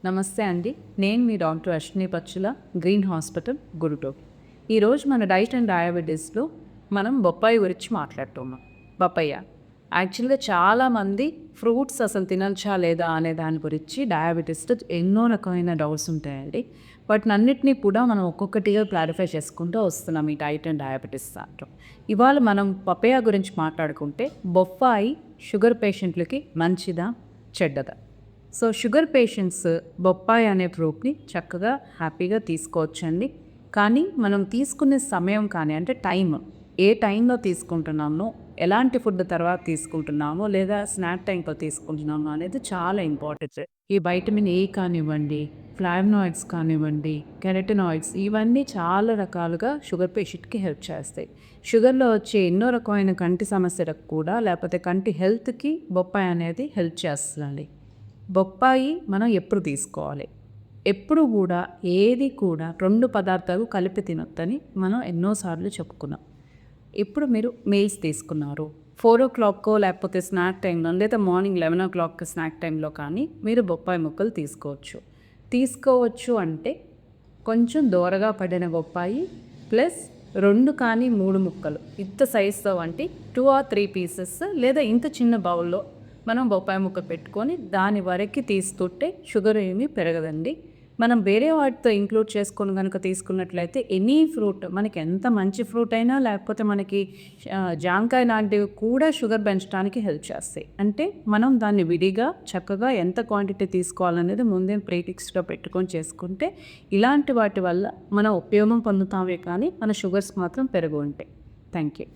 నమస్తే అండి. నేను మీ డాక్టర్ అశ్విని పచ్చుల, గ్రీన్ హాస్పిటల్, గురుటూరు. ఈరోజు మన డైట్ అండ్ డయాబెటీస్లో మనం బొప్పాయి గురించి మాట్లాడుతున్నాం. పపయ్య యాక్చువల్గా చాలామంది ఫ్రూట్స్ అసలు తినచ్చా లేదా అనే దాని గురించి డయాబెటీస్లో ఎన్నో రకమైన డౌట్స్ ఉంటాయండి. వాటినన్నిటినీ కూడా మనం ఒక్కొక్కటిగా క్లారిఫై చేసుకుంటూ వస్తున్నాం ఈ డైట్ అండ్ డయాబెటీస్ దాంట్లో. ఇవాళ మనం పపయ్య గురించి మాట్లాడుకుంటే బొప్పాయి షుగర్ పేషెంట్లకి మంచిదా, చెడ్డదా? సో షుగర్ పేషెంట్స్ బొప్పాయి అనే ఫ్రూట్ని చక్కగా హ్యాపీగా తీసుకోవచ్చండి. కానీ మనం తీసుకునే సమయం కానీ అంటే ఏ టైంలో తీసుకుంటున్నామో, ఎలాంటి ఫుడ్ తర్వాత తీసుకుంటున్నామో లేదా స్నాక్ టైంలో తీసుకుంటున్నామో అనేది చాలా ఇంపార్టెంట్. ఈ వైటమిన్ ఏ కానివ్వండి, ఫ్లావనాయిడ్స్ కానివ్వండి, కెరటినాయిడ్స్ ఇవన్నీ చాలా రకాలుగా షుగర్ పేషెంట్కి హెల్ప్ చేస్తాయి. షుగర్లో వచ్చే ఎన్నో రకమైన కంటి సమస్యలకు కూడా లేకపోతే కంటి హెల్త్కి బొప్పాయి అనేది హెల్ప్ చేస్తుందండి. బొప్పాయి మనం ఎప్పుడు తీసుకోవాలి? ఎప్పుడు కూడా ఏది కూడా 2 పదార్థాలు కలిపి తినొద్దని మనం ఎన్నోసార్లు చెప్పుకున్నాం. ఇప్పుడు మీరు మీల్స్ తీసుకున్నారు, 4:00 లేకపోతే స్నాక్ టైంలో లేదా మార్నింగ్ 11:00 స్నాక్ టైంలో కానీ మీరు బొప్పాయి ముక్కలు తీసుకోవచ్చు అంటే కొంచెం దోరగా పడిన బొప్పాయి ప్లస్ 2 కానీ 3 ముక్కలు ఇంత సైజుతో అంటే 2 or 3 పీసెస్ లేదా ఇంత చిన్న బౌల్లో మనం బొప్పాయి ముక్క పెట్టుకొని దాని వరకు తీసుకుంటే షుగర్ ఏమీ పెరగదండి. మనం వేరే వాటితో ఇంక్లూడ్ చేసుకొని కనుక తీసుకున్నట్లయితే ఎనీ ఫ్రూట్ మనకి ఎంత మంచి ఫ్రూట్ అయినా లేకపోతే మనకి జాంకాయ లాంటివి కూడా షుగర్ పెంచడానికి హెల్ప్ చేస్తాయి. అంటే మనం దాన్ని విడిగా చక్కగా ఎంత క్వాంటిటీ తీసుకోవాలనేది ముందే ప్రీటిక్స్లో పెట్టుకొని చేసుకుంటే ఇలాంటి వాటి వల్ల మనం ఉపయోగం పొందుతామే కానీ మన షుగర్స్ మాత్రం పెరుగు ఉంటాయి. Thank you.